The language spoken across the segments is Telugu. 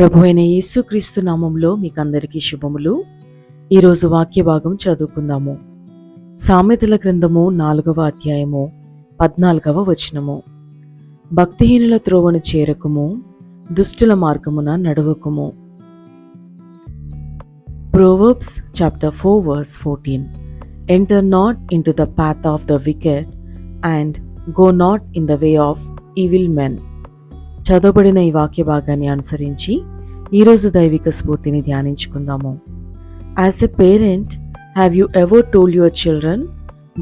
ప్రభు అయిన యేసుక్రీస్తు నామంలో మీకందరికీ శుభములు. ఈరోజు వాక్య భాగం చదువుకుందాము. సామెతల గ్రంథము 4వ అధ్యాయము 14వ వచనము. భక్తిహీనుల త్రోవను చేరకుము, దుష్టుల మార్గమున నడవకుము. Proverbs chapter 4 verse 14. Enter not into the path of the wicked and go not in the way of evil men. చదవబడిన ఈ వాక్య భాగాన్ని అనుసరించి ఈరోజు దైవిక స్ఫూర్తిని ధ్యానించుకుందాము. As a parent, have you ever told your children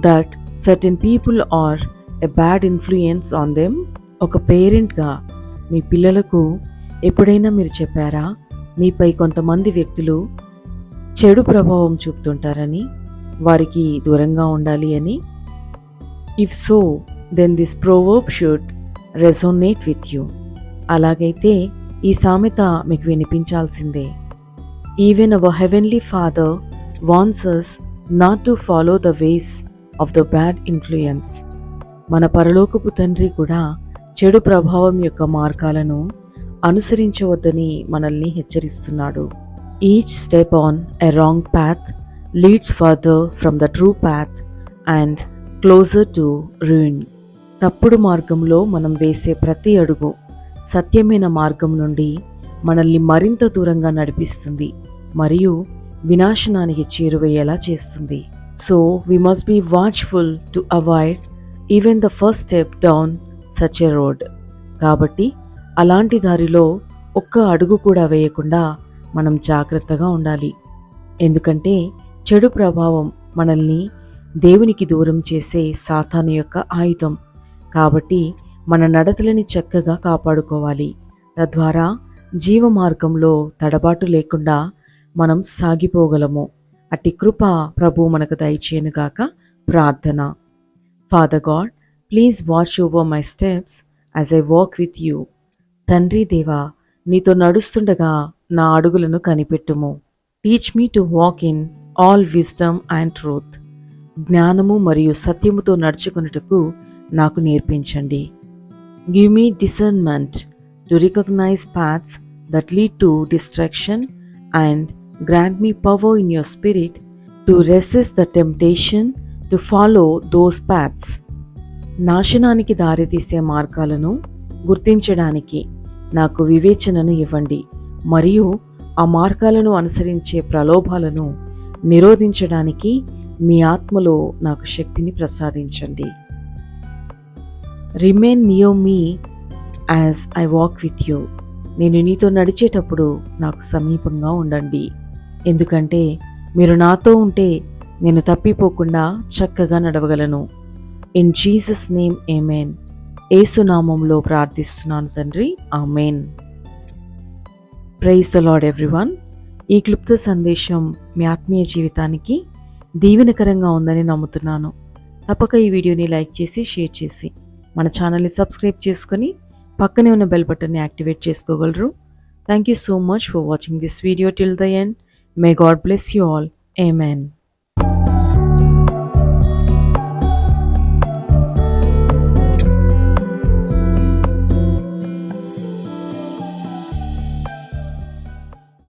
that certain people are a bad influence on them? ఒక పేరెంట్గా మీ పిల్లలకు ఎప్పుడైనా మీరు చెప్పారా, మీపై కొంతమంది వ్యక్తులు చెడు ప్రభావం చూపుతుంటారని, వారికి దూరంగా ఉండాలి అని? If so, then this proverb should resonate with you. అలాగైతే ఈ సామెత మీకు వినిపించాల్సిందే. Even our heavenly father wants us not to follow the ways of the bad influence. మన పరలోకపు తండ్రి కూడా చెడు ప్రభావం యొక్క మార్గాలను అనుసరించవద్దని మనల్ని హెచ్చరిస్తున్నాడు. Each step on a wrong path leads further from the true path and closer to ruin. తప్పుడు మార్గంలో మనం వేసే ప్రతి అడుగు సత్యమైన మార్గం నుండి మనల్ని మరింత దూరంగా నడిపిస్తుంది మరియు వినాశనానికి చేరువయ్యేలా చేస్తుంది. So we must be watchful to avoid even the first step down such a road. కాబట్టి అలాంటి దారిలో ఒక్క అడుగు కూడా వేయకుండా మనం జాగ్రత్తగా ఉండాలి. ఎందుకంటే చెడు ప్రభావం మనల్ని దేవునికి దూరం చేసే సాతాను యొక్క ఆయుధం. కాబట్టి మన నడతలని చక్కగా కాపాడుకోవాలి. తద్వారా జీవ మార్గంలో తడబాటు లేకుండా మనం సాగిపోగలము. అట్టి కృప ప్రభు మనకు దయచేయనుగాక. ప్రార్థన. Father God, please watch over my steps as I walk with you. తండ్రి దేవా, నీతో నడుస్తుండగా నా అడుగులను కనిపెట్టుము. Teach me to walk in all wisdom and truth. జ్ఞానము మరియు సత్యముతో నడుచుకున్నటకు నాకు నేర్పించండి. Give me discernment to recognize paths that lead to distraction and grant me power in your spirit to resist the temptation to follow those paths. నాశనానికి దారితీసే మార్గాలను గుర్తించడానికి నాకు వివేచనను ఇవ్వండి మరియు ఆ మార్గాలను అనుసరించే ప్రలోభాలను నిరోధించడానికి మీ ఆత్మలో నాకు శక్తిని ప్రసాదించండి. Remain near me as I walk with you. నేను నీతో నడిచేటప్పుడు నాకు సమీపంగా ఉండండి. ఎందుకంటే మీరు నాతో ఉంటే నేను తప్పిపోకుండా చక్కగా నడవగలను. In Jesus name amen. యేసు నామంలో ప్రార్థిస్తున్నాను తండ్రి, ఆమేన్. Praise the Lord everyone. ఈ క్లుప్త సందేశం మీ ఆత్మీయ జీవితానికి దీవెనకరంగా ఉందని నమ్ముతున్నాను. తప్పక ఈ వీడియోని లైక్ చేసి షేర్ చేసి మన ఛానల్ని సబ్స్క్రైబ్ చేసుకొని పక్కనే ఉన్న బెల్ బటన్ని యాక్టివేట్ చేసుకోగలరు. Thank you so much for watching this video till the end. May God bless you all. Amen.